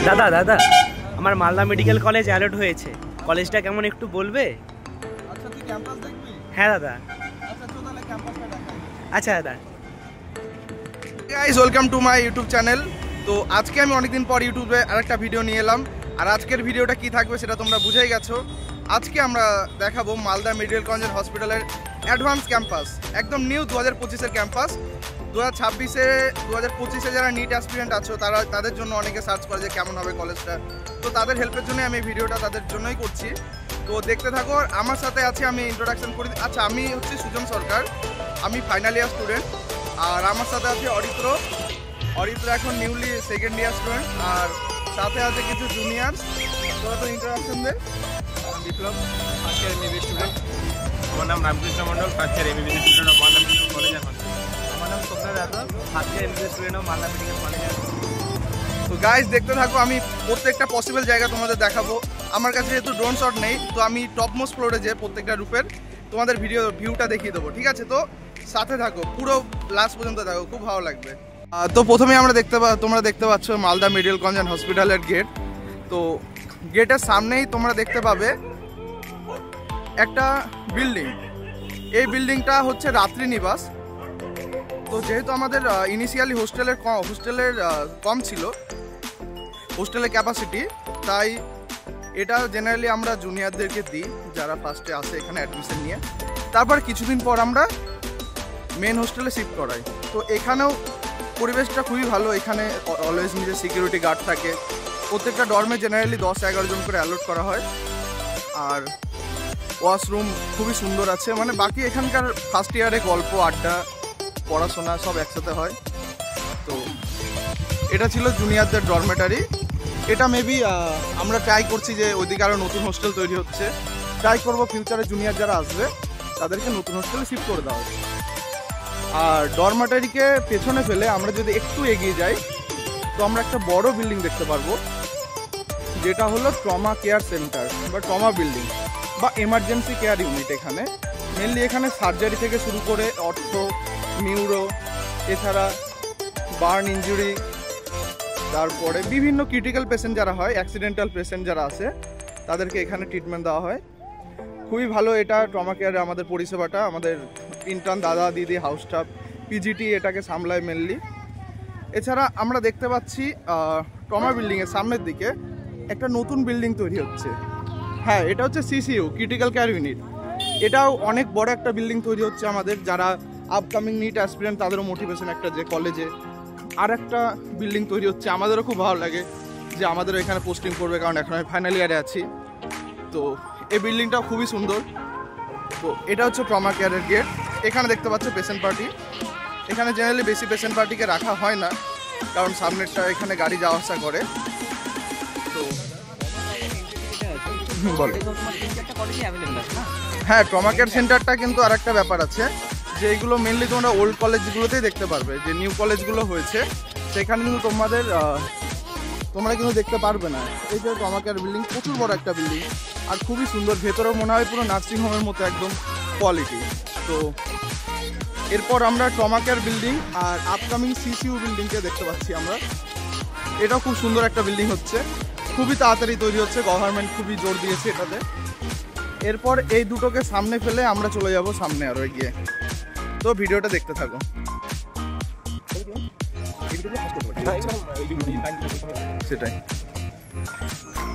দাদা দাদা আমার মালদা মেডিকেল কলেজ অ্যালট হয়েছে, কলেজটা কেমন একটু বলবে? আচ্ছা তুই ক্যাম্পাস দেখবি? হ্যাঁ দাদা। আচ্ছা চল তাহলে ক্যাম্পাসটা দেখাই। আচ্ছা দাদা। Guys welcome to my YouTube channel. তো আজকে আমি অনেকদিন পর ইউটিউবে আরেকটা ভিডিও নিয়ে এলাম, আর আজকের ভিডিওটা কি থাকবে সেটা তোমরা বুঝেই গেছো। আজকে আমরা দেখাবো মালদা মেডিকেল কলেজ হসপিটালের অ্যাডভান্স ক্যাম্পাস, একদম নিউ 2025-এর ক্যাম্পাস। 2025-এ যারা নিট অ্যাসপিরেন্ট আছো তাদের জন্য অনেকে সার্চ করে যে কেমন হবে কলেজটা, তো তাদের হেল্পের জন্য আমি ভিডিওটা তাদের জন্যই করছি। তো দেখতে থাকো। আমার সাথে আছে, আমি ইন্ট্রোডাকশন করি। আচ্ছা, আমি হচ্ছি সুজন সরকার, আমি ফাইনাল ইয়ার স্টুডেন্ট। আর আমার সাথে আছে অরিত্র এখন নিউলি সেকেন্ড ইয়ার স্টুডেন্ট, আর সাথে আছে কিছু জুনিয়র। তোরা তো ইন্ট্রোডাকশন দে। বিপ্লব, ফার্স্ট ইয়ার এমবিবিএস স্টুডেন্ট। আমার নাম Ramakrishna Mondal, first year MBBS student of Malda medical college. এখন আমার নাম স্বপ্ন Yadav, first year MBBS student of Malda medical college. তো গাইজ দেখতে থাকো, আমি প্রত্যেকটা পসিবল জায়গা তোমাদের দেখাবো। আমার কাছে যেহেতু ড্রোন শট নেই, তো আমি টপ মোস্ট ফ্লোরে যে প্রত্যেকটা রূপের তোমাদের ভিউটা দেখিয়ে দেবো, ঠিক আছে? তো সাথে থাকো, পুরো লাস্ট পর্যন্ত থাকো, খুব ভালো লাগবে। তো প্রথমে তোমরা দেখতে পাচ্ছ মালদা মেডিকেল কলেজ হসপিটালের গেট। তো গেটের সামনেই তোমরা দেখতে পাবে একটা বিল্ডিং। এই বিল্ডিংটা হচ্ছে রাত্রি নিবাস। তো যেহেতু আমাদের ইনিশিয়ালি হোস্টেলের কম ছিল, হোস্টেলের ক্যাপাসিটি, তাই এটা জেনারেলি আমরা জুনিয়রদেরকে দিই যারা ফার্স্টে আসে এখানে অ্যাডমিশন নিয়ে। তারপর কিছুদিন পর আমরা মেন হোস্টেলে শিফট করাই। তো এখানেও পরিবেশটা খুবই ভালো, এখানে অলওয়েজ নিজের সিকিউরিটি গার্ড থাকে। প্রত্যেকটা ডর্মে জেনারেলি 10-11 জন করে অ্যালট করা হয়, আর ওয়াশরুম খুবই সুন্দর আছে। মানে বাকি এখানকার ফার্স্ট ইয়ারে গল্প আড্ডা পড়াশোনা সব একসাথে হয়। তো এটা ছিল জুনিয়রদের ডরমেটারি। এটা মেবি আমরা ট্রাই করছি যে ওইদিকে আরও নতুন হোস্টেল তৈরি হচ্ছে, ট্রাই করবো ফিউচারে জুনিয়র যারা আসবে তাদেরকে নতুন হোস্টেলে শিফট করে দেওয়া হবে। আর ডরমেটারিকে পেছনে ফেলে আমরা যদি একটু এগিয়ে যাই, তো আমরা একটা বড় বিল্ডিং দেখতে পারবো, যেটা হলো ট্রমা কেয়ার সেন্টার বা ট্রমা বিল্ডিং বা এমার্জেন্সি কেয়ার ইউনিট। এখানে মেনলি এখানে সার্জারি থেকে শুরু করে অর্থো, নিউরো, এছাড়া বার্ন ইঞ্জুরি, তারপরে বিভিন্ন ক্রিটিক্যাল পেশেন্ট যারা হয়, অ্যাক্সিডেন্টাল পেশেন্ট যারা আছে, তাদেরকে এখানে ট্রিটমেন্ট দেওয়া হয়। খুবই ভালো এটা ট্রমা কেয়ারে আমাদের পরিষেবাটা। আমাদের ইন্টার্ন দাদা দিদি, হাউস স্টাফ, পিজিটি এটাকে সামলায় মেনলি। এছাড়া আমরা দেখতে পাচ্ছি ট্রমা বিল্ডিংয়ের সামনের দিকে একটা নতুন বিল্ডিং তৈরি হচ্ছে। হ্যাঁ, এটা হচ্ছে সিসিইউ, ক্রিটিক্যাল কেয়ার ইউনিট। এটাও অনেক বড় একটা বিল্ডিং তৈরি হচ্ছে আমাদের যারা আপকামিং নিট অ্যাসপিরেন্ট, তাদেরও মোটিভেশন একটা যে কলেজে আর একটা বিল্ডিং তৈরি হচ্ছে। আমাদেরও খুব ভালো লাগে যে আমাদেরও এখানে পোস্টিং করবে, কারণ এখন আমি ফাইনাল ইয়ারে আছি। তো এই বিল্ডিংটাও খুবই সুন্দর। তো এটা হচ্ছে ট্রমা কেয়ারের গেট। এখানে দেখতে পাচ্ছ পেশেন্ট পার্টি। এখানে জেনারেলি বেশি পেশেন্ট পার্টিকে রাখা হয় না, কারণ সামনেরটা এখানে গাড়ি যাওয়া আসা করে। তো বলো। হ্যাঁ, ট্রমা কেয়ার সেন্টারটা কিন্তু আর একটা ব্যাপার আছে, যে এইগুলো মেনলি তোমরা ওল্ড কলেজগুলোতেই দেখতে পারবে। যে নিউ কলেজগুলো হয়েছে সেখানে কিন্তু তোমরা কিন্তু দেখতে পারবে না। এই যে ট্রমা কেয়ার বিল্ডিং, প্রচুর বড় একটা বিল্ডিং আর খুবই সুন্দর। ভেতরেও মনে হয় পুরো নার্সিং হোমের মতো একদম কোয়ালিটি। তো এরপর আমরা ট্রমা কেয়ার বিল্ডিং আর আপকামিং সিসিইউ বিল্ডিংকে দেখতে পাচ্ছি আমরা। এটাও খুব সুন্দর একটা বিল্ডিং হচ্ছে, খুবই তাড়াতাড়ি তৈরি হচ্ছে, গভর্নমেন্ট খুবই জোর দিয়েছে এটাতে। এরপর এই দুটোকে সামনে ফেলে আমরা চলে যাব সামনে আরও এগিয়ে। তো ভিডিওটা দেখতে থাকো। সেটাই।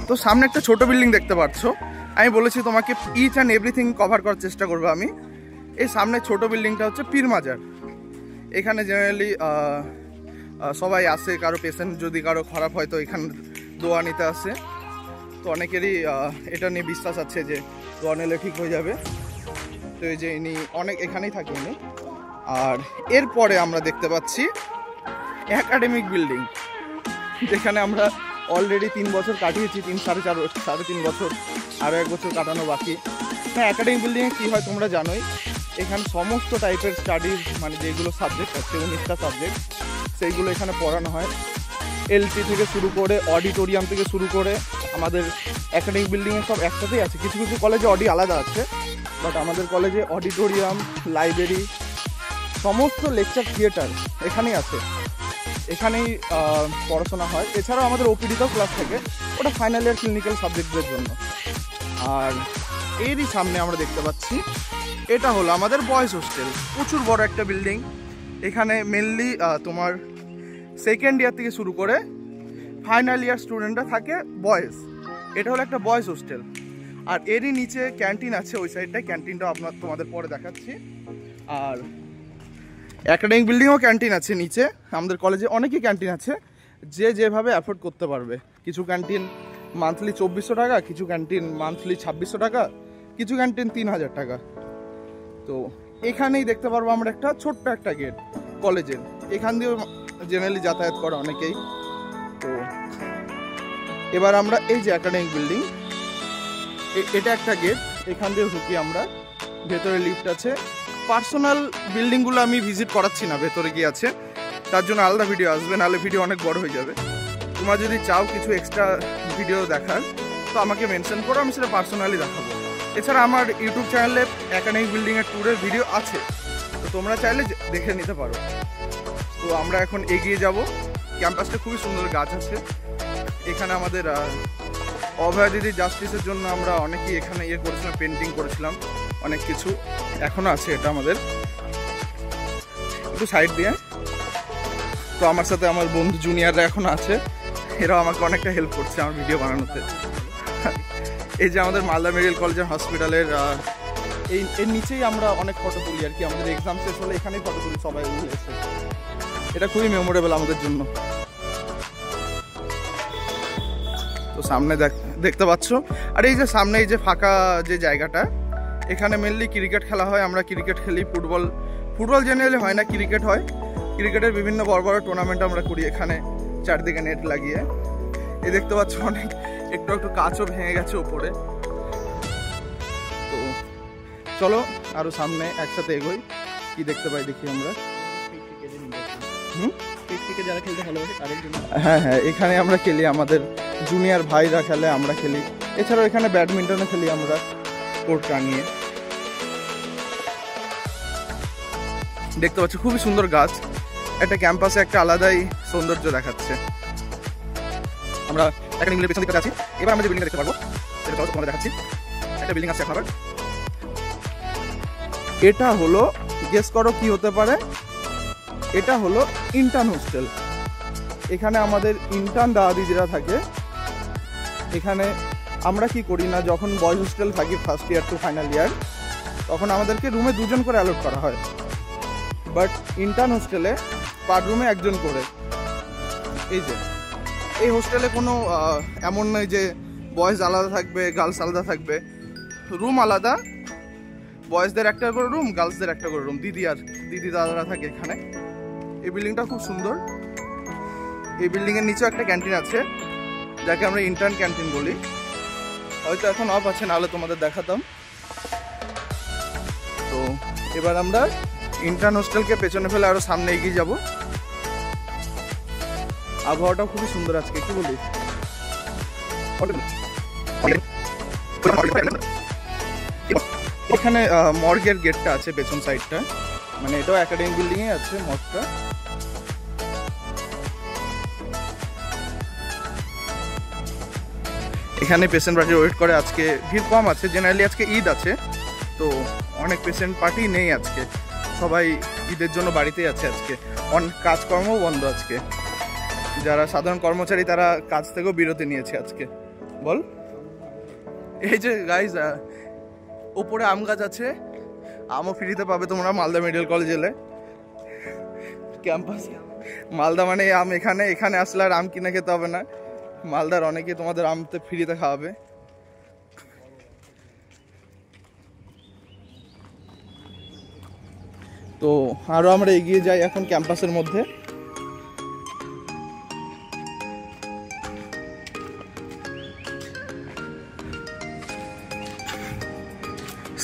তো সামনে একটা ছোট বিল্ডিং দেখতে পাচ্ছ। আমি বলেছি তোমাকে ইচ অ্যান্ড এভরিথিং কভার করার চেষ্টা করবো আমি। এই সামনে ছোট বিল্ডিংটা হচ্ছে পীর মাজার। এখানে জেনারেলি সবাই আসে, কারো পেশেন্ট যদি কারো খারাপ হয় তো এখানে দোয়া নিতে আসে। তো অনেকেরই এটা নিয়ে বিশ্বাস আছে যে দোয়া নিলে ঠিক হয়ে যাবে। তো এই যে ইনি এখানেই থাকে ইনি। আর এরপরে আমরা দেখতে পাচ্ছি একাডেমিক বিল্ডিং, যেখানে আমরা অলরেডি 3 বছর কাটিয়েছি, 3-3.5 বছর, আরও 1 বছর কাটানো বাকি। হ্যাঁ, একাডেমিক বিল্ডিংয়ে কী হয় তোমরা জানোই, এখানে সমস্ত টাইপের স্টাডিজ, মানে যেগুলো সাবজেক্ট আছে 19টা সাবজেক্ট, সেইগুলো এখানে পড়ানো হয়। এলটি থেকে শুরু করে অডিটোরিয়াম থেকে শুরু করে আমাদের একাডেমিক বিল্ডিংয়ে সব একসাথেই আছে। কিছু কিছু কলেজে অডি আলাদা আছে, বাট আমাদের কলেজে অডিটোরিয়াম, লাইব্রেরি, সমস্ত লেকচার থিয়েটার এখানেই আছে। এখানেই পড়াশোনা হয়। এছাড়াও আমাদের ওপিডিতেও ক্লাস থাকে, ওটা ফাইনাল ইয়ার ক্লিনিক্যাল সাবজেক্টদের জন্য। আর এরই সামনে আমরা দেখতে পাচ্ছি এটা হলো আমাদের বয়েজ হোস্টেল। প্রচুর বড় একটা বিল্ডিং। এখানে মেনলি তোমার সেকেন্ড ইয়ার থেকে শুরু করে ফাইনাল ইয়ার স্টুডেন্টরা থাকে বয়েজ। এটা হলো একটা বয়েজ হোস্টেল। আর এরই নিচে ক্যান্টিন আছে, ওই সাইডটায়। ক্যান্টিনটা তোমাদের পরে দেখাচ্ছি। আর একাডেমিক বিল্ডিংও ক্যান্টিন আছে নিচে। আমাদের কলেজে অনেকই ক্যান্টিন আছে, যে যেভাবে অ্যাফোর্ড করতে পারবে। কিছু ক্যান্টিন মান্থলি 2400 টাকা, কিছু ক্যান্টিন মান্থলি 2600 টাকা, কিছু ক্যান্টিন 3000 টাকা। তো এখানেই দেখতে পারবো আমরা একটা ছোট্ট একটা গেট কলেজের। এখান দিয়েও জেনারেলি যাতায়াত করে অনেকেই। তো এবার আমরা এই যে একাডেমিক বিল্ডিং, এটা একটা গেট, এখান দিয়ে ঢুকি আমরা। ভেতরে লিফট আছে। পার্সোনাল বিল্ডিংগুলো আমি ভিজিট করাচ্ছি না, ভেতরে গিয়ে আছে, তার জন্য আলাদা ভিডিও আসবে, নাহলে ভিডিও অনেক বড় হয়ে যাবে। তোমরা যদি চাও কিছু এক্সট্রা ভিডিও দেখার, তো আমাকে মেনশন করো, আমি সেটা পার্সোনালি দেখাবো। এছাড়া আমার ইউটিউব চ্যানেলে একাডেমিক বিল্ডিংয়ের ট্যুরের ভিডিও আছে, তো তোমরা চাইলে দেখে নিতে পারো। তো আমরা এখন এগিয়ে যাব। ক্যাম্পাসটা খুবই সুন্দর, গাছ আছে এখানে। আমাদের অভয়া দিদি জাস্টিসের জন্য আমরা অনেকেই এখানে করেছিলাম, পেন্টিং করেছিলাম, অনেক কিছু এখনো আছে। এটা আমাদের একটু সাইড দিয়ে। তো আমার সাথে আমার বন্ধু জুনিয়ররা এখনো আছে, এরাও আমাকে অনেকটা হেল্প করছে আমার ভিডিও বানানোতে। এই যে আমাদের মালদা মেডিকেল কলেজের হসপিটালের এর নিচেই আমরা অনেক ফটো তুলি আর কি। আমাদের এক্সাম শেষ হলে এখানেই ফটো তুলি সবাই এসে। এটা খুবই মেমোরেবল আমাদের জন্য। তো সামনে দেখতে পাচ্ছ। আর এই যে সামনে এই যে ফাঁকা যে জায়গাটা, এখানে মেনলি ক্রিকেট খেলা হয়। আমরা ক্রিকেট খেলি, ফুটবল জেনারেলি হয় না, ক্রিকেট হয়। ক্রিকেটের বিভিন্ন বড় বড় টুর্নামেন্ট আমরা করি এখানে, চারদিকে নেট লাগিয়ে। এই দেখতে পাচ্ছ অনেক একটু একটু কাঁচও ভেঙে গেছে ওপরে। তো চলো আরো সামনে একসাথে এগোই, কি দেখতে পাই দেখি আমরা। যারা খেলতে ভালোবাসে তাদের জন্য। হ্যাঁ হ্যাঁ, এখানে আমরা খেলি, আমাদের জুনিয়র ভাইরা খেলে, আমরা খেলি। এছাড়াও এখানে ব্যাডমিন্টনও খেলি আমরা কোর্ট টাঙিয়ে। দেখতে পাচ্ছি খুবই সুন্দর গাছ। একটা ক্যাম্পাসে একটা আলাদাই সৌন্দর্য দেখাচ্ছে। আমরা একটা বিল্ডিংয়ের পেছন দিকে আছি। এবার আমরা যে বিল্ডিংটা দেখতে পারবো সেটা চলো তোমাদের দেখাচ্ছি। একটা বিল্ডিং আছে এখন। এটা হলো, গেস করো কি হতে পারে। এটা হলো ইন্টার্ন হোস্টেল। এখানে আমাদের ইন্টার্ন দাদা দিদিরা থাকে। এখানে আমরা কি করি না, যখন বয়েজ হোস্টেল থাকি first year to final year, তখন আমাদেরকে রুমে 2 জন করে অ্যালট করা হয়। বাট ইন্টার্ন হোস্টেলে পার রুমে 1 জন করে। এই যে এই হোস্টেলে কোনো এমন নয় যে বয়েজ আলাদা থাকবে গার্লস আলাদা থাকবে, রুম আলাদা। বয়েজদের একটা করে রুম, গার্লসদের একটা করে রুম। দিদি দাদারা থাকে এখানে। এই বিল্ডিংটা খুব সুন্দর। এই বিল্ডিংয়ের নিচেও একটা ক্যান্টিন আছে, যাকে আমরা ইন্টার্ন ক্যান্টিন বলি। হয়তো এখন অফ আছে, নাহলে তোমাদের দেখাতাম। তো এবার আমরা ইন্টার্ন হোস্টেলকে পেছনে ফেলে আরো সামনে এগিয়ে যাব। আবহাওয়াটা খুবই সুন্দর আজকে, কি বলি। এখানে মর্গের গেটটা আছে পেছন সাইডটা, মানে এটাও একাডেমিক বিল্ডিং এ আছে মর্গটা। এখানে পেশেন্ট পার্টি ওয়েট করে। আজকে ভিড় কম আছে, জেনারেলি আজকে ঈদ আছে, তো অনেক পেশেন্ট পার্টি নেই আজকে। সবাই ঈদের জন্য বাড়িতেই আছে আজকে। কাজকর্মও বন্ধ আজকে। যারা সাধারণ কর্মচারী তারা কাজ থেকেও বিরতি নিয়েছে আজকে। বল, এই যে গাইজ ওপরে আম গাছ আছে, আমও ফ্রিতে পাবে তোমরা মালদা মেডিকেল কলেজ এলে। ক্যাম্পাস মালদা মানে আম। এখানে আসলে আর আম কিনে খেতে হবে না। মালদার অনেকে তোমাদের আমতে ফ্রিতে খাওয়াবে। তো আরো আমরা এগিয়ে যাই এখন ক্যাম্পাসের মধ্যে।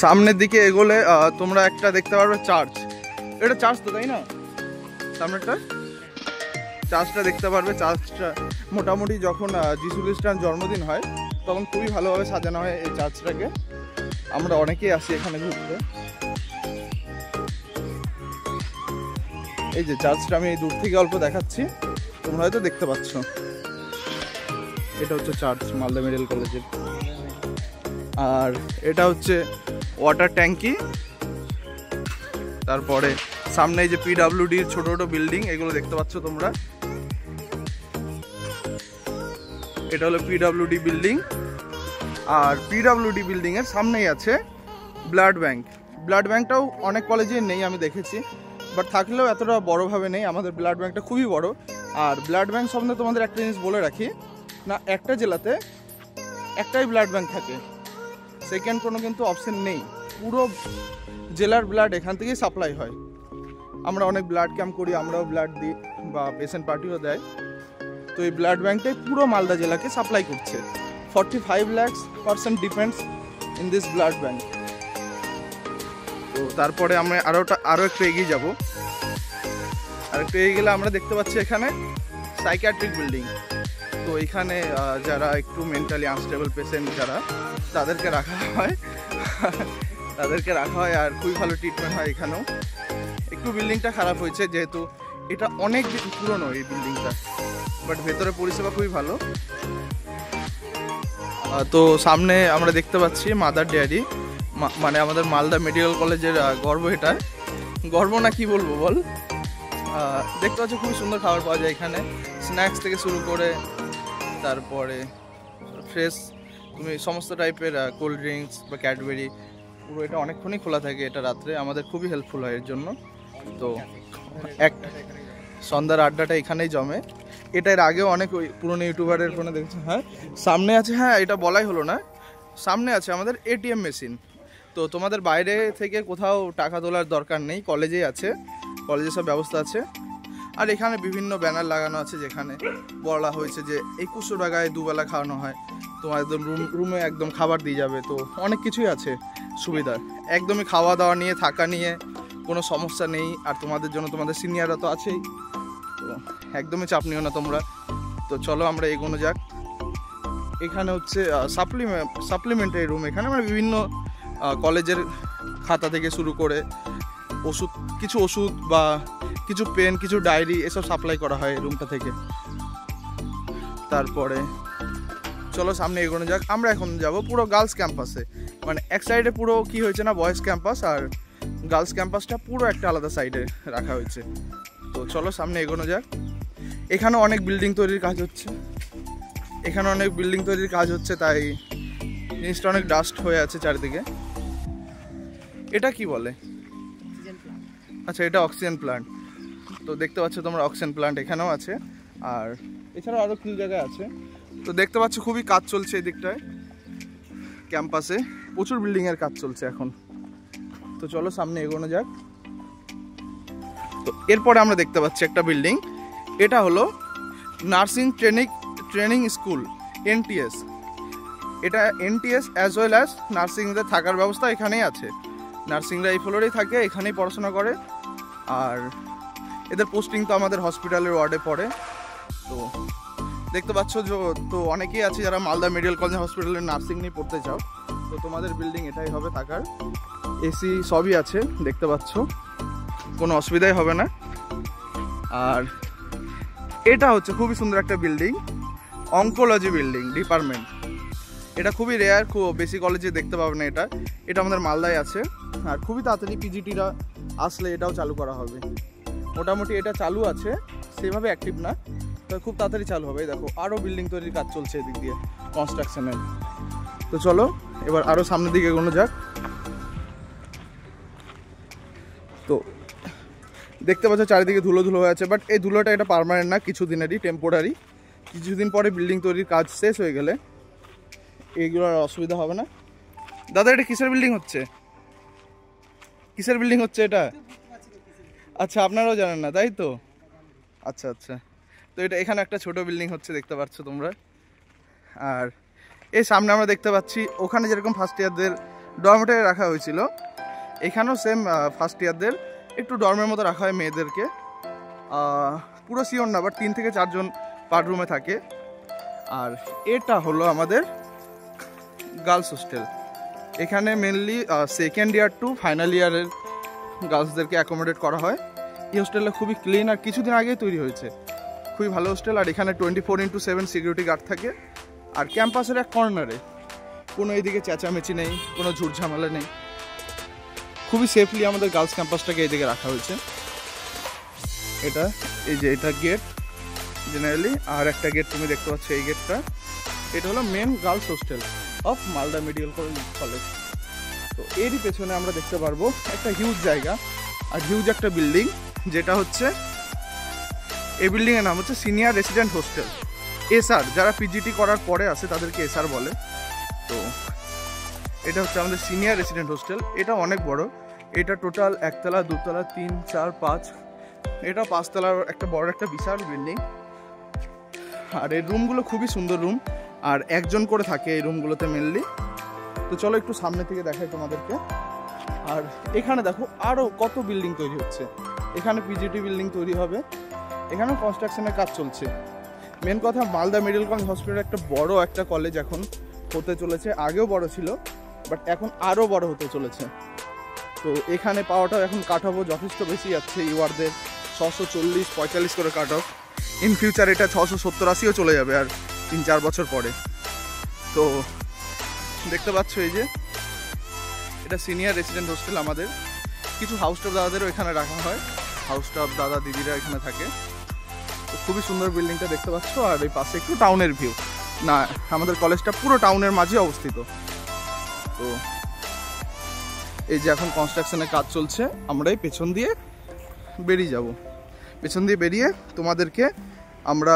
সামনের দিকে এগোলে তোমরা একটা দেখতে পারবে চার্চ। এটা চার্চ তো, তাই না? সামনেরটা চার্চটা দেখতে পারবে। চার্চটা মোটামুটি যখন যিশু খ্রিস্টান জন্মদিন হয় তখন খুবই ভালোভাবে সাজানো হয় এই চার্চটাকে। আমরা অনেকেই আসি এখানে ঘুরতে। এই যে চার্চটা আমি দূর থেকে অল্প দেখাচ্ছি। তোমরা হয়তো দেখতে পাচ্ছ, এটা হচ্ছে চার্চ মালদা মেডিকেল কলেজের। আর এটা হচ্ছে ওয়াটার ট্যাঙ্কি। তারপরে সামনে যে পিডব্লিউডির ছোট ছোট বিল্ডিং, এগুলো দেখতে পাচ্ছ তোমরা। এটা হলো পিডব্লিউডি বিল্ডিং। আর পিডব্লিউডি বিল্ডিং এর সামনেই আছে ব্লাড ব্যাংক। ব্লাড ব্যাংকটাও অনেক কলেজে নেই আমি দেখেছি, বাট থাকলেও এতটা বড়োভাবে নেই। আমাদের ব্লাড ব্যাংকটা খুবই বড়। আর ব্লাড ব্যাংক সম্বন্ধে তোমাদের একটা জিনিস বলে রাখি, না একটা জেলাতে একটাই ব্লাড ব্যাংক থাকে, সেকেন্ড কোনো কিন্তু অপশন নেই। পুরো জেলার ব্লাড এখান থেকেই সাপ্লাই হয়। আমরা অনেক ব্লাড ক্যাম্প করি, আমরাও ব্লাড দিই বা পেশেন্ট পার্টিও দেয়। তো এই ব্লাড ব্যাংকটাই পুরো মালদা জেলাকে সাপ্লাই করছে। 45 lakhs person depends in this blood bank. তো তারপরে আমরা আরও একটু এগিয়ে যাব। আর একটু এগিয়ে গেলে আমরা দেখতে পাচ্ছি এখানে সাইকিয়াট্রিক বিল্ডিং। তো এখানে যারা একটু মেন্টালি আনস্টেবল পেশেন্ট যারা, তাদেরকে রাখা হয় আর খুবই ভালো ট্রিটমেন্ট হয় এখানেও। একটু বিল্ডিংটা খারাপ হয়েছে যেহেতু এটা অনেক পুরনো এই বিল্ডিংটা, বাট ভেতরে পরিষেবা খুবই ভালো। তো সামনে আমরা দেখতে পাচ্ছি মাদার ডেয়ারি, মানে আমাদের মালদা মেডিকেল কলেজের গর্ব। এটা গর্ব না কি বলবো বল। দেখতে পাচ্ছি খুবই সুন্দর খাবার পাওয়া যায় এখানে, স্ন্যাক্স থেকে শুরু করে তারপরে ফ্রেশ তুমি সমস্ত টাইপের কোল্ড ড্রিঙ্কস বা ক্যাডবেরি, পুরো এটা অনেকক্ষণই খোলা থাকে। এটা রাত্রে আমাদের খুবই হেল্পফুল হয় এর জন্য। তো এক সন্ধ্যার আড্ডাটা এখানেই জমে। এটা এর আগেও অনেক ওই পুরনো ইউটিউবারের ফোনে দেখছি। হ্যাঁ সামনে আছে, হ্যাঁ এটা বলাই হলো না, সামনে আছে আমাদের এটিএম মেশিন। তো তোমাদের বাইরে থেকে কোথাও টাকা তোলার দরকার নেই, কলেজেই আছে, কলেজে সব ব্যবস্থা আছে। আর এখানে বিভিন্ন ব্যানার লাগানো আছে যেখানে বলা হয়েছে যে 2100 টাকায় দুবেলা খাওয়ানো হয়, তোমার একদম রুমে একদম খাবার দিয়ে যাবে। তো অনেক কিছুই আছে সুবিধা, একদমই খাওয়া দাওয়া নিয়ে থাকা নিয়ে কোনো সমস্যা নেই। আর তোমাদের জন্য তোমাদের সিনিয়ররা তো আছেই, তো একদমই চাপ নিও না তোমরা। তো চলো আমরা এগোনো যাক। এখানে হচ্ছে সাপ্লিমেন্টারি রুম। এখানে মানে বিভিন্ন কলেজের খাতা থেকে শুরু করে কিছু ওষুধ বা কিছু পেন, কিছু ডায়েরি, এসব সাপ্লাই করা হয় রুমটা থেকে। তারপরে চলো সামনে এগোনো যাক। আমরা এখন যাব পুরো গার্লস ক্যাম্পাসে, মানে এক সাইডে পুরো কি হয়েছে না বয়েজ ক্যাম্পাস, আর গার্লস ক্যাম্পাসটা পুরো একটা আলাদা সাইডে রাখা হয়েছে। তো চলো সামনে এগোনো যাক। এখানে অনেক বিল্ডিং তৈরির কাজ হচ্ছে, তাই জিনিসটা অনেক ডাস্ট হয়ে আছে চারিদিকে। এটা কি বলে? আচ্ছা এটা অক্সিজেন প্ল্যান্ট। তো দেখতে পাচ্ছ তোমরা অক্সিজেন প্ল্যান্ট এখানেও আছে, আর এছাড়াও আরও কিছু জায়গায় আছে। তো দেখতে পাচ্ছ খুবই কাজ চলছে এই দিকটায়, ক্যাম্পাসে প্রচুর বিল্ডিংয়ের কাজ চলছে এখন। তো চলো সামনে এগোনো যাক। তো এরপরে আমরা দেখতে পাচ্ছি একটা বিল্ডিং, এটা হলো নার্সিং ট্রেনিং স্কুল, NTS। এটা NTS অ্যাজ ওয়েল অ্যাজ নার্সিংদের থাকার ব্যবস্থা এখানেই আছে। নার্সিংরা এই ফ্লোরেই থাকে, এখানেই পড়াশোনা করে। আর এদের পোস্টিং তো আমাদের হসপিটালের ওয়ার্ডে পড়ে। তো দেখতে পাচ্ছ তো অনেকেই আছে যারা মালদা মেডিকেল কলেজ হসপিটালের নার্সিং নিয়ে পড়তে চাও, তো তোমাদের বিল্ডিং এটাই হবে থাকার। এসি সবই আছে দেখতে পাচ্ছ, কোনো অসুবিধাই হবে না। আর এটা হচ্ছে খুবই সুন্দর একটা বিল্ডিং, অঙ্কোলজি বিল্ডিং ডিপার্টমেন্ট। এটা খুবই রেয়ার, খুব বেশি কলেজে দেখতে পাবে না এটা আমাদের মালদায় আছে। আর খুবই তাড়াতাড়ি পিজিটিরা আসলে এটাও চালু করা হবে। মোটামুটি এটা চালু আছে, সেভাবে অ্যাক্টিভ না, তো খুব তাড়াতাড়ি চালু হবে। দেখো আরও বিল্ডিং তৈরির কাজ চলছে এদিক দিয়ে কনস্ট্রাকশনের। তো চলো এবার আরও সামনের দিকে এগোনো যাক। তো দেখতে পাচ্ছ চারিদিকে ধুলো হয়ে আছে, বাট এই ধুলোটা এটা পার্মানেন্ট না, কিছুদিনেরই, টেম্পোরারি। কিছুদিন পরে বিল্ডিং তৈরির কাজ শেষ হয়ে গেলে এইগুলো আর অসুবিধা হবে না। দাদা এটা কিসের বিল্ডিং হচ্ছে এটা? আচ্ছা আপনারাও জানেন না তাই তো? আচ্ছা তো এটা এখানে একটা ছোট বিল্ডিং হচ্ছে দেখতে পাচ্ছ তোমরা। আর এই সামনে আমরা দেখতে পাচ্ছি ওখানে যেরকম ফার্স্ট ইয়ারদের ডরমেটারি রাখা হয়েছিল, এখানেও সেম ফার্স্ট ইয়ারদের একটু ডর্মের মতো রাখা হয় মেয়েদেরকে। পুরো শিওর না, বাট 3 থেকে 4 জন পার রুমে থাকে। আর এটা হলো আমাদের গার্লস হোস্টেল। এখানে mainly second year to final ইয়ারের গার্লসদেরকে অ্যাকোমোডেট করা হয়। এই হোস্টেলটা খুবই ক্লিন আর কিছুদিন আগেই তৈরি হয়েছে। খুবই ভালো হোস্টেল। আর এখানে 24/7 সিকিউরিটি গার্ড থাকে। আর ক্যাম্পাসের এক কর্নারে কোনো এইদিকে চেঁচামেচি নেই, কোনো ঝুটঝামেলা নেই, খুবই সেফলি আমাদের গার্লস ক্যাম্পাসটাকে এইদিকে রাখা হয়েছে। এটা এই যে এটা গেট জেনারেলি, আর একটা গেট তুমি দেখতে পাচ্ছ এই গেটটা, এটা হলো main girls hostel of Malda medical college. তো এরই পেছনে আমরা দেখতে পারবো একটা হিউজ জায়গা আর হিউজ একটা বিল্ডিং, যেটা হচ্ছে এই বিল্ডিংয়ের নাম হচ্ছে সিনিয়র রেসিডেন্ট হোস্টেল, এসআর। যারা পিজিটি করার পরে আসে তাদেরকে এসআর বলে। তো এটা হচ্ছে আমাদের সিনিয়র রেসিডেন্ট হোস্টেল। এটা অনেক বড়, এটা টোটাল 1 তলা 2 তলা 3 4 5, এটা 5 তলার একটা বড় একটা বিশাল বিল্ডিং। আর এই রুমগুলো খুবই সুন্দর রুম, আর একজন করে থাকে এই রুমগুলোতে মেনলি। তো চলো একটু সামনে থেকে দেখাই তোমাদেরকে। আর এখানে দেখো আরও কত বিল্ডিং তৈরি হচ্ছে, এখানে পিজিটি বিল্ডিং তৈরি হবে, এখানেও কনস্ট্রাকশনের কাজ চলছে। মেন কথা, মালদা মেডিকেল কলেজ হসপিটাল একটা বড় একটা কলেজ এখন হতে চলেছে, আগেও বড় ছিল বাট এখন আরও বড় হতে চলেছে। তো এখানে পাওয়াটাও এখন কাট অফও যথেষ্ট বেশি যাচ্ছে, ইউআরদের 640-45 করে কাট অফ। ইন ফিউচার এটা 670-80ও চলে যাবে আর 3-4 বছর পরে। তো দেখতে পাচ্ছ এই যে এটা সিনিয়র রেসিডেন্ট হোস্টেল আমাদের। কিছু হাউস স্টাফ দাদাদেরও এখানে রাখা হয়, হাউস স্টাফ দাদা দিদিরা এখানে থাকে। তো খুবই সুন্দর বিল্ডিংটা দেখতে পাচ্ছ। আর এই পাশে একটু টাউনের ভিউ, না আমাদের কলেজটা পুরো টাউনের মাঝে অবস্থিত। তো এই যে এখন কনস্ট্রাকশনের কাজ চলছে, আমরা এই পেছন দিয়ে বেরিয়ে যাব। পেছন দিয়ে বেরিয়ে তোমাদেরকে আমরা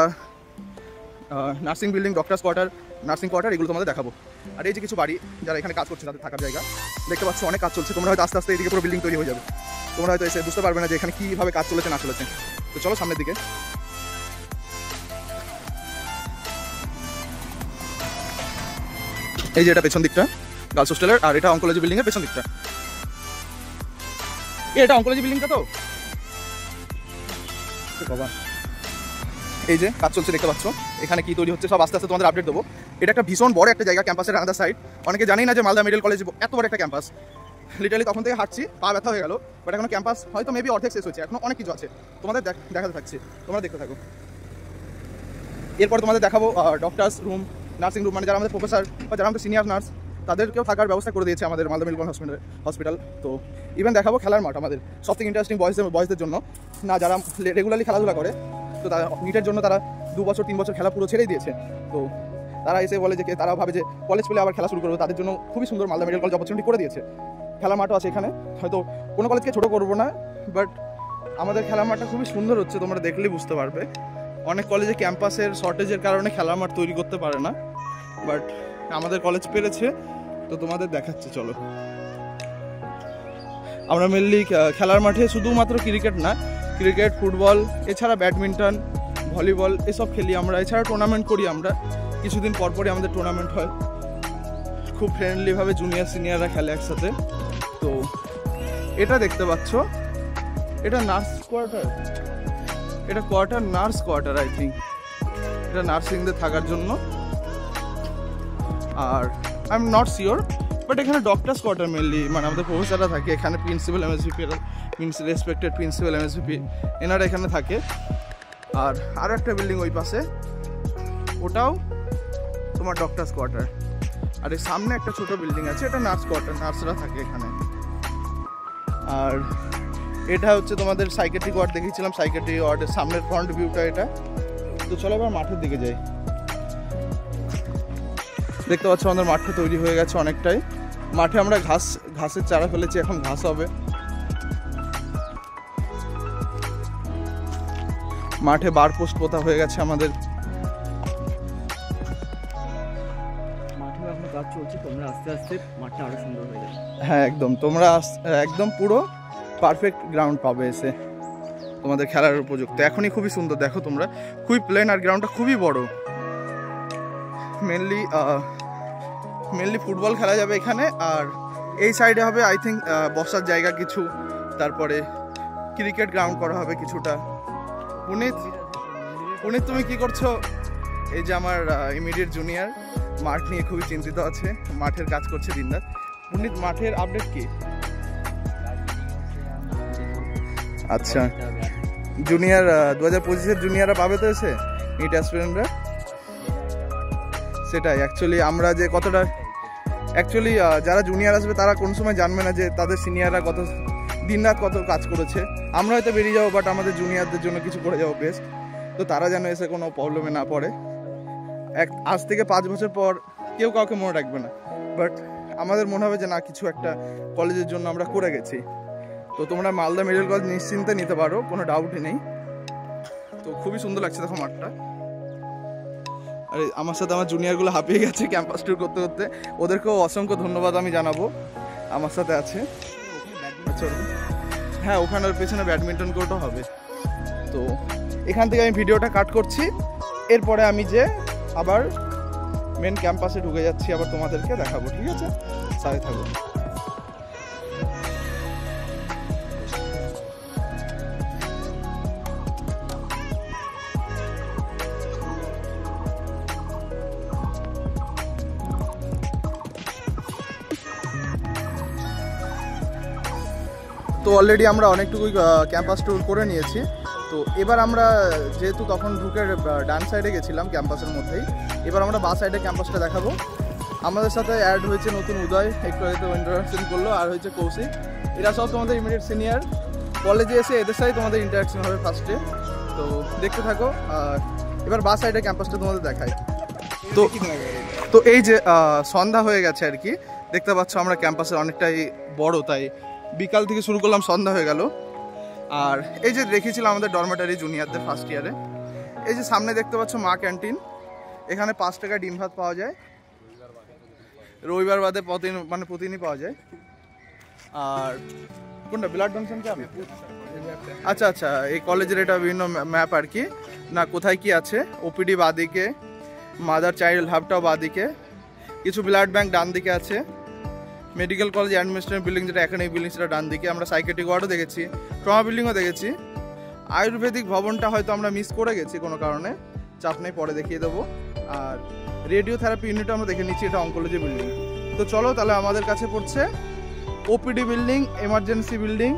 nursing building, doctors quarter, nursing quarter এগুলো তোমাদের দেখাবো। আর এই যে কিছু বাড়ি যারা এখানে কাজ করছে তাদের থাকার জায়গা দেখতে পাচ্ছ, অনেক কাজ চলছে। তোমরা হয়তো আস্তে আস্তে এদিকে পুরো বিল্ডিং তৈরি হয়ে যাবে, তোমরা হয়তো এসে বুঝতে পারবে না যে এখানে কীভাবে কাজ চলেছে না চলেছে। তো চলো সামনের দিকে। এই যে এটা পেছন দিকটা গার্লস হোস্টেলের, আর এটা অঙ্কোলজি বিল্ডিং এর পেছন দিকটা। এটা অঙ্কোলজি বিল্ডিংটা তো বাবা, এই যে কাজ চলছে দেখতে পাচ্ছ, এখানে কি তৈরি হচ্ছে সব আস্তে আস্তে তোমাদের আপডেট দেবো। এটা একটা ভীষণ বড় একটা জায়গা, ক্যাম্পাসের আলাদা সাইড। অনেকে জানি না যে মালদা মেডিকেল কলেজ এত বড় একটা ক্যাম্পাস। লিটারালি তখন থেকে হাঁটছি, পা ব্যথা হয়ে গেল, বাট এখন ক্যাম্পাস হয়তো মেবি অর্ধেক শেষ হয়েছে, এখনো অনেক কিছু আছে তোমাদের দেখাতে থাকছে, তোমরা দেখতে থাকো। এরপর তোমাদের দেখাবো ডক্টরস রুম, নার্সিং রুম, মানে যারা আমাদের প্রফেসর বা যারা আমাদের সিনিয়র নার্স তাদেরকেও থাকার ব্যবস্থা করে দিয়েছে আমাদের মালদা মেডিকেল হসপিটাল। তো ইভেন দেখাবো খেলার মাঠ, আমাদের সবথেকে ইন্টারেস্টিং বয়েজদের জন্য, না যারা রেগুলারলি খেলাধুলা করে, তো তারা নিটের জন্য তারা 2 বছর 3 বছর খেলা পুরো ছেড়েই দিয়েছে। তো তারা এসে বলে যে তারা ভাবে যে কলেজ পেলে আবার খেলা শুরু করবে, তাদের জন্য খুবই সুন্দর মালদা মেডিকেল কলেজ অপরচুনিটি করে দিয়েছে। খেলার মাঠও আছে এখানে, হয়তো কোনো কলেজকে ছোটো করবো না, বাট আমাদের খেলার মাঠটা খুবই সুন্দর হচ্ছে, তোমরা দেখলেই বুঝতে পারবে। অনেক কলেজে ক্যাম্পাসের শর্টেজের কারণে খেলার মাঠ তৈরি করতে পারে না, বাট আমাদের কলেজ পেরেছে, তো তোমাদের দেখাচ্ছে। চলো আমরা মেনলি খেলার মাঠে শুধুমাত্র ক্রিকেট না, ক্রিকেট, ফুটবল, এছাড়া ব্যাডমিন্টন, ভলিবল এসব খেলি আমরা। এছাড়া টুর্নামেন্ট করি আমরা, কিছুদিন পরপরই আমাদের টুর্নামেন্ট হয়, খুব ফ্রেন্ডলিভাবে জুনিয়র সিনিয়ররা খেলে একসাথে। তো এটা দেখতে পাচ্ছ, এটা নার্স কোয়ার্টার, এটা quarter nurse quarter I think, এটা নার্সিংদের থাকার জন্য। আর I am not sure, but এখানে ডক্টরস কোয়ার্টার মেনলি, মানে আমাদের প্রফেসররা থাকে এখানে, principal MSVP, respected principal MSVP এনারা এখানে থাকে। আর আরও একটা বিল্ডিং ওই পাশে, ওটাও তোমার ডক্টরস কোয়ার্টার। আর এই সামনে একটা ছোট বিল্ডিং আছে, এটা নার্স কোয়ার্টার, নার্সরা থাকে এখানে। আর এটা হচ্ছে তোমাদের সাইকেট্রিক ওয়ার্ড, দেখিয়েছিলাম সাইকেট্রিক ওয়ার্ডের সামনের ফ্রন্ট ভিউটা এটা। তো চলো এবার মাঠের দিকে যাই। দেখতে পাচ্ছ আমাদের মাঠটা তৈরি হয়ে গেছে অনেকটাই। মাঠে আমরা ঘাসের চারা ফেলেছি, এখন ঘাস হবে। মাঠে বার পোস্ট পোতা হয়ে গেছে আমাদের। মাঠে এখন কাজ চলছে, তোমরা আস্তে আস্তে মাঠটা আরো সুন্দর হয়ে যাবে। হ্যাঁ একদম, তোমরা একদম পুরো পারফেক্ট গ্রাউন্ড পাবে এসে, তোমাদের খেলার উপযুক্ত। এখনই খুবই সুন্দর, দেখো তোমরা, খুবই প্লেন, আর গ্রাউন্ডটা খুবই বড়। মেনলি ফুটবল খেলা যাবে এখানে। আর এই সাইডে হবে আই থিঙ্ক বসার জায়গা কিছু, তারপরে ক্রিকেট গ্রাউন্ড করা হবে কিছুটা। পুনিত তুমি কি করছো? এই যে আমার ইমিডিয়েট জুনিয়র মাঠ নিয়ে খুবই চিন্তিত আছে, মাঠের কাজ করছে দিনরাত। পুনিত, মাঠের আপডেট কি? আচ্ছা, জুনিয়র 2025-এর জুনিয়ররা পাবে তো এসে নিট অ্যাসপিরেন্টরা, সেটাই অ্যাকচুয়ালি আমরা যে কতটা অ্যাকচুয়ালি যারা জুনিয়র আসবে তারা কোন সময় জানবে না যে তাদের সিনিয়ররা কত দিনরাত কত কাজ করেছে। আমরা হয়তো বেরিয়ে যাবো, বাট আমাদের জুনিয়রদের জন্য কিছু করে যাবো বেস্ট। তো তারা যেন এসে কোনো প্রবলেমে না পড়ে। আজ থেকে 5 বছর পর কেউ কাউকে মনে রাখবে না, বাট আমাদের মনে হবে যে না, কিছু একটা কলেজের জন্য আমরা করে গেছি। তো তোমরা মালদা মেডিকেল কলেজ নিশ্চিন্তে নিতে পারো, কোনো ডাউটই নেই। তো খুবই সুন্দর লাগছে দেখো মাঠটা। আর আমার সাথে আমার জুনিয়রগুলো হাঁপিয়ে গেছে ক্যাম্পাস ট্যুর করতে করতে, ওদেরকেও অসংখ্য ধন্যবাদ আমি জানাবো, আমার সাথে আছে। হ্যাঁ, ওখানের পেছনে ব্যাডমিন্টন কোর্টও হবে। তো এখান থেকে আমি ভিডিওটা কাট করছি, এরপরে আমি যে আবার মেন ক্যাম্পাসে ঢুকে যাচ্ছি, আবার তোমাদেরকে দেখাবো, ঠিক আছে? সাথে থাকো। তো অলরেডি আমরা অনেকটুকুই ক্যাম্পাস ট্যুর করে নিয়েছি। তো এবার আমরা যেহেতু তখন ঢুকে ডান সাইডে গেছিলাম ক্যাম্পাসের মধ্যেই, এবার আমরা বাঁ সাইডে ক্যাম্পাসটা দেখাবো। আমাদের সাথে অ্যাড হয়েছে নতুন উদয়, একটু আগে তো ইন্টারাকশন করলো, আর হয়েছে কৌশিক। এরা সব তোমাদের ইমিডিয়েট সিনিয়র। কলেজে এসে এদের সাথে তোমাদের ইন্টারাকশন হবে ফার্স্টে, তো দেখতে থাকো। আর এবার বাঁ সাইডে ক্যাম্পাসটা তোমাদের দেখাই। তো এই যে সন্ধ্যা হয়ে গেছে আর কি, দেখতে পাচ্ছ আমরা ক্যাম্পাসের অনেকটাই বড়, তাই বিকাল থেকে শুরু করলাম, সন্ধ্যা হয়ে গেল। আর এই যে রেখেছিলাম আমাদের ডরমেটারি জুনিয়রদের ফার্স্ট ইয়ারে, এই যে সামনে দেখতে পাচ্ছ মা ক্যান্টিন। এখানে 5 টাকা ডিম ভাত পাওয়া যায়, রবিবার বাদে প্রতিদিনই পাওয়া যায়। আর কোনটা ব্লাড ডোনেশন ক্যাম্প? আচ্ছা আচ্ছা, এই কলেজের এটা বিভিন্ন ম্যাপ আর কি, না কোথায় কি আছে। ওপিডি বাদিকে, মাদার চাইল্ড হাবটাও বাদিকে, কিছু ব্লাড ব্যাংক ডান দিকে আছে, মেডিকেল কলেজ অ্যাডমিনিস্ট্রেশন বিল্ডিং যেটা একাডেমিক বিল্ডিং সেটা ডান দিকে। আমরা সাইকেট্রিক ওয়ার্ডও দেখেছি, ট্রমা বিল্ডিংও দেখেছি। আয়ুর্বেদিক ভবনটা হয়তো আমরা মিস করে গেছি কোনো কারণে, চাপ নেই, পরে দেখিয়ে দেবো। আর রেডিওথেরাপি ইউনিটও আমরা দেখে নিচ্ছি, এটা অঙ্কোলজি বিল্ডিং। তো চলো তাহলে, আমাদের কাছে পড়ছে ওপিডি বিল্ডিং, এমার্জেন্সি বিল্ডিং,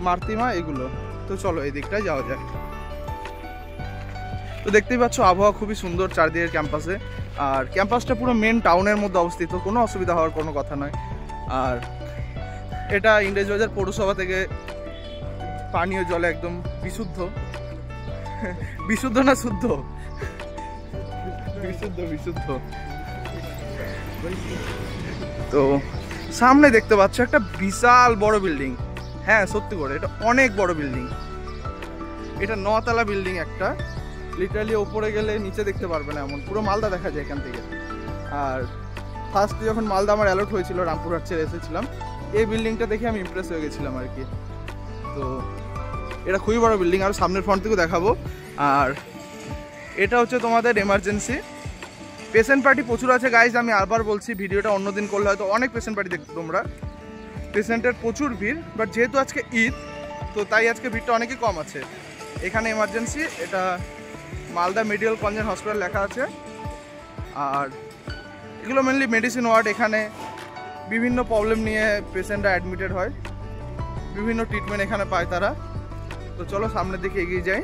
মার্তিমা, এগুলো। তো চলো এই দিকটায় যাওয়া যায়। তো দেখতেই পাচ্ছ আবহাওয়া খুবই সুন্দর চারদিকের ক্যাম্পাসে। আর ক্যাম্পাসটা পুরো মেন টাউনের মধ্যে অবস্থিত, কোনো অসুবিধা হওয়ার কোনো কথা নয়। আর এটা ইংরেজবাজার পৌরসভা থেকে পানীয় জল একদম বিশুদ্ধ, বিশুদ্ধ না শুদ্ধ, বিশুদ্ধ বিশুদ্ধ। তো সামনে দেখতে পাচ্ছ একটা বিশাল বড় বিল্ডিং। হ্যাঁ সত্যি করে এটা অনেক বড় বিল্ডিং, এটা 9 তলা বিল্ডিং একটা, লিটারালি ওপরে গেলে নিচে দেখতে পারবে না এমন, পুরো মালদা দেখা যায় এখান থেকে। আর ফার্স্ট যখন মালদা আমার অ্যালার্ট হয়েছিল, রামপুরহাট ছেড়ে এসেছিলাম, এই বিল্ডিংটা দেখে আমি ইমপ্রেস হয়ে গেছিলাম আর কি। তো এটা খুবই বড় বিল্ডিং, আর সামনের ফ্রন্ট থেকে দেখাবো। আর এটা হচ্ছে তোমাদের এমার্জেন্সি। পেশেন্ট পার্টি প্রচুর আছে গাইজ, আমি আবার বলছি, ভিডিওটা অন্যদিন করলে হয়তো অনেক পেশেন্ট পার্টি দেখতে তোমরা, পেশেন্টের প্রচুর ভিড়, বাট যেহেতু আজকে ঈদ তো তাই আজকে ভিড়টা অনেকই কম আছে। এখানে এমার্জেন্সি, এটা মালদা মেডিকেল কলেজ হসপিটাল লেখা আছে। আর এগুলো মেনলি মেডিসিন ওয়ার্ড, এখানে বিভিন্ন প্রবলেম নিয়ে পেশেন্টরা অ্যাডমিটেড হয়, বিভিন্ন ট্রিটমেন্ট এখানে পায় তারা। তো চলো সামনের দিকে এগিয়ে যাই।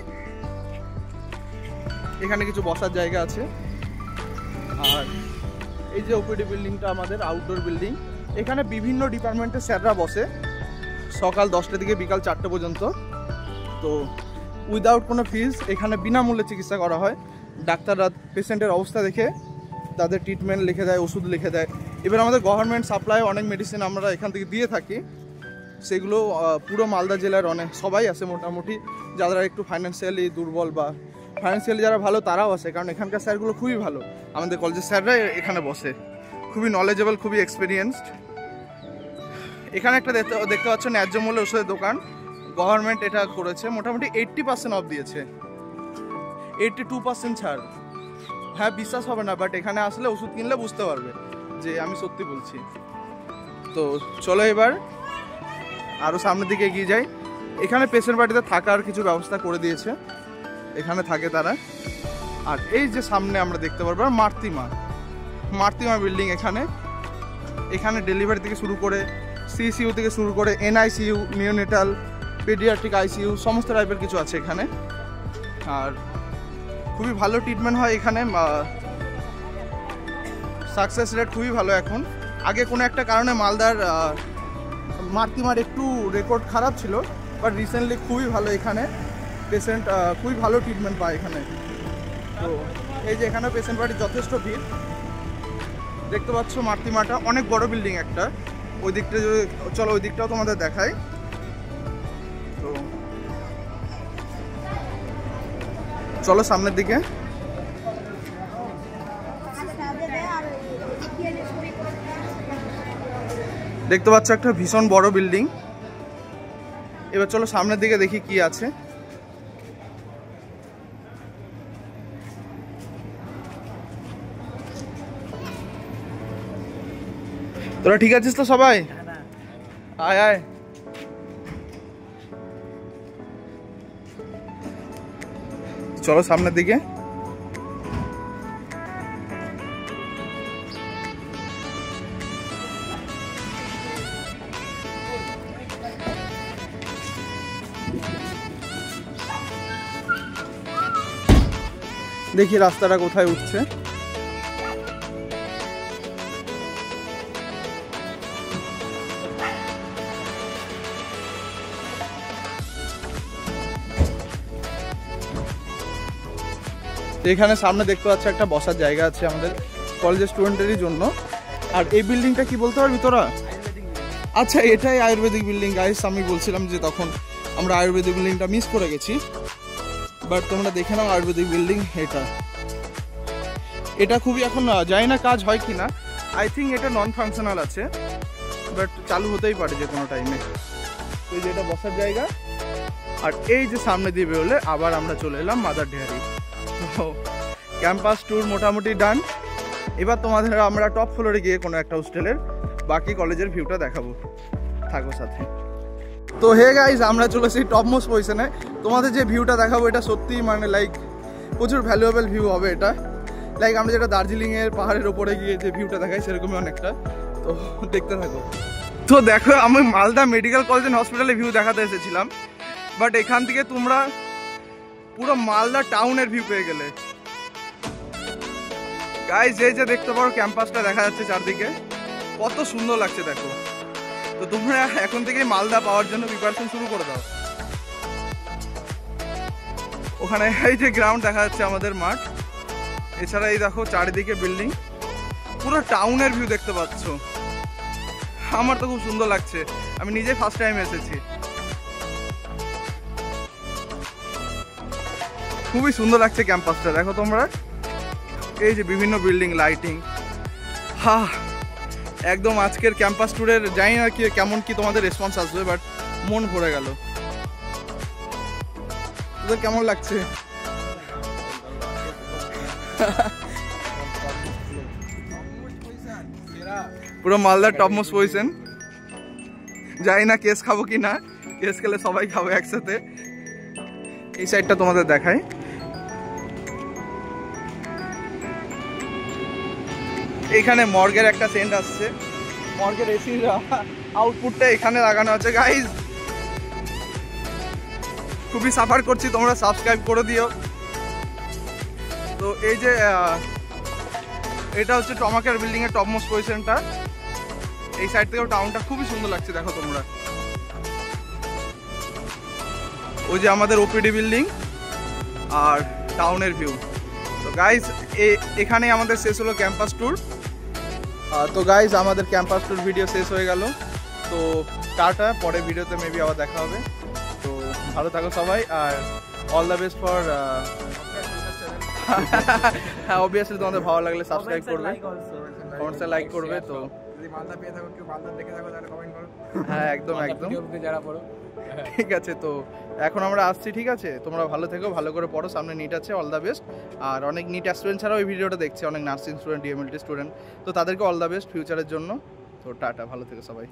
এখানে কিছু বসার জায়গা আছে। আর এই যে ওপিডি বিল্ডিংটা আমাদের আউটডোর বিল্ডিং, এখানে বিভিন্ন ডিপার্টমেন্টের স্যাররা বসে সকাল 10টা থেকে বিকাল 4টে পর্যন্ত। তো উইদাউট কোনো ফিজ এখানে বিনামূল্যে চিকিৎসা করা হয়। ডাক্তাররা পেশেন্টের অবস্থা দেখে তাদের ট্রিটমেন্ট লিখে দেয়, ওষুধ লিখে দেয়। এবার আমাদের গভর্নমেন্ট সাপ্লাই অনেক মেডিসিন আমরা এখান থেকে দিয়ে থাকি, সেগুলো পুরো মালদা জেলার অনেক সবাই আছে মোটামুটি, যারা একটু ফাইন্যান্সিয়ালি দুর্বল বা ফাইন্যান্সিয়ালি যারা ভালো তারাও আছে, কারণ এখানকার স্যারগুলো খুবই ভালো। আমাদের কলেজের স্যাররা এখানে বসে, খুবই নলেজেবল, খুবই এক্সপিরিয়েন্সড। এখানে একটা দেখতে পাচ্ছ ন্যায্য মূল্যে ওষুধের দোকান, গভর্নমেন্ট এটা করেছে, মোটামুটি 80% অফ দিয়েছে, 82% ছাড়। হ্যাঁ বিশ্বাস হবে না, বাট এখানে আসলে ওষুধ কিনলে বুঝতে পারবে যে আমি সত্যি বলছি। তো চলো এবার আরও সামনের দিকে এগিয়ে যাই। এখানে পেশেন্ট পার্টিতে থাকার কিছু ব্যবস্থা করে দিয়েছে, এখানে থাকে তারা। আর এই যে সামনে আমরা দেখতে পারবো মার্তিমা বিল্ডিং, এখানে ডেলিভারি থেকে শুরু করে সিসিইউ থেকে শুরু করে এনআইসিইউ, নিওনেটাল, পেডিয়াট্রিক আইসিইউ সমস্ত টাইপের কিছু আছে এখানে। আর খুবই ভালো ট্রিটমেন্ট হয় এখানে, সাকসেস রেট খুবই ভালো এখন। আগে কোনো একটা কারণে মালদার মার্তিমার একটু রেকর্ড খারাপ ছিল, বাট রিসেন্টলি খুবই ভালো এখানে পেশেন্ট, খুবই ভালো ট্রিটমেন্ট পায় এখানে। তো এই যে এখানে পেশেন্ট পার্টির যথেষ্ট ভিড় দেখতে পাচ্ছ। মার্তিমাটা অনেক বড় বিল্ডিং একটা, ওই দিকটা চলো ওই দিকটাও তোমাদের দেখায়। তো চলো সামনের দিকে। দেখতে পাচ্ছ একটা ভীষণ বড় বিল্ডিং। এবার চলো সামনের দিকে দেখি কি আছে। তোরা ঠিক আছিস তো সবাই? আয় আয়। চলো সামনের দিকে। দেখি রাস্তাটা কোথায় উঠছে। এখানে সামনে দেখতে পাচ্ছ একটা বসার জায়গা আছে আমাদের কলেজের স্টুডেন্টেরই জন্য। আর এই বিল্ডিংটা কি বলতে পারবি তোরা? আচ্ছা, এটাই আয়ুর্বেদিক বিল্ডিং গাইস। আমি বলছিলাম যে তখন আমরা আয়ুর্বেদিক বিল্ডিংটা মিস করে গেছি, বাট তোমরা দেখে নাও আয়ুর্বেদিক বিল্ডিং এটা খুবই এখন জানি না কাজ হয় কি না। আই থিঙ্ক এটা নন ফাংশনাল আছে, বাট চালু হতেই পারে যে কোনো টাইমে। তো এই যে এটা বসার জায়গা, আর এই যে সামনে দিয়ে বেরোলে আবার আমরা চলে এলাম মাদার ডেয়ারি। তো ক্যাম্পাস ট্যুর মোটামুটি ডান। এবার তোমাদের আমরা টপ ফ্লোরে গিয়ে কোনো একটা হোস্টেলের বাকি কলেজের ভিউটা দেখাবো, থাকো সাথে। তো হে গাইজ, আমরা চলেছি টপ মোস্ট পজিশনে। তোমাদের যে ভিউটা দেখাবো এটা সত্যি মানে লাইক প্রচুর ভ্যালুয়েবল ভিউ হবে এটা। লাইক আমরা যেটা দার্জিলিংয়ের পাহাড়ের ওপরে গিয়ে যে ভিউটা দেখাই সেরকমই অনেকটা। তো দেখতে থাকো। তো দেখো, আমি মালদা মেডিকেল কলেজ অ্যান্ড হসপিটালে ভিউ দেখাতে এসেছিলাম, বাট এখান থেকে তোমরা পুরো মালদা টাউনের ভিউ পেয়ে গেলে। গাইজ এই যে দেখতে পারো ক্যাম্পাসটা দেখা যাচ্ছে চারদিকে, কত সুন্দর লাগছে দেখো। তো তোমরা এখন থেকে মালদা পাওয়ার জন্য প্রিপারেশন শুরু করে দাও। ওখানে এই যে গ্রাউন্ড দেখা যাচ্ছে আমাদের মাঠ, এছাড়া এই দেখো চারিদিকে বিল্ডিং, পুরো টাউনের ভিউ দেখতে পাচ্ছ। আমার তো খুব সুন্দর লাগছে, আমি নিজে ফার্স্ট টাইম এসেছি। খুবই সুন্দর লাগছে ক্যাম্পাসটা দেখো তোমরা। এই যে বিভিন্ন বিল্ডিং, লাইটিং, একদম আজকের ক্যাম্পাস ট্যুরের জানি না কি কেমন কি তোমাদের রেসপন্স আসবে, বাট মন ভরে গেল। তোদের কেমন লাগছে? পুরো মালদার টপ মোস্ট পজিশন। জানি না কেস খাবো কি না, কেস খেলে সবাই খাবো একসাথে। এই সাইডটা তোমাদের দেখাই। এখানে মর্গের একটা সেন্ট আসছে, মর্গের এসির আউটপুটটা এখানে লাগানো আছে। গাইজ খুবই সাফার করছি, তোমরা সাবস্ক্রাইব করে দিও। তো এই যে এটা হচ্ছে টমাকের বিল্ডিং এর টপ মোস্ট পজিশনটা। এই সাইড থেকেও টাউনটা খুবই সুন্দর লাগছে দেখো তোমরা। ওই যে আমাদের ওপিডি বিল্ডিং আর টাউনের ভিউ। তো গাইজ এখানেই আমাদের শেষ হলো ক্যাম্পাস ট্যুর। তো গাইজ আমাদের ক্যাম্পাস ট্যুর ভিডিও শেষ হয়ে গেল। তো টাটা, পরে ভিডিওতে মেবি আবার দেখা হবে। তো ভালো থাকো সবাই, আর অল দ্য বেস্ট ফর। হ্যাঁ, অবভিয়াসলি তোমাদের ভালো লাগলে সাবস্ক্রাইব করবে, কমেন্টসে লাইক করবে। তো যদি মালদা পেয়ে থাকো, কেউ মালদা দেখে থাকো, তাহলে কমেন্ট করো। হ্যাঁ, একদম একদম যারা পড়ো। ঠিক আছে, তো এখন আমরা আসছি। ঠিক আছে, তোমরা ভালো থেকো, ভালো করে পড়ো, সামনে নিট আছে, অল দ্য বেস্ট। আর অনেক নিট স্টুডেন্ট ছাড়াও এই ভিডিওটা দেখছে, অনেক নার্সিং স্টুডেন্ট, ডিএমএলটি স্টুডেন্ট, তো তাদেরকে অল দ্য বেস্ট ফিউচারের জন্য। তো টাটা, ভালো থেকো সবাই।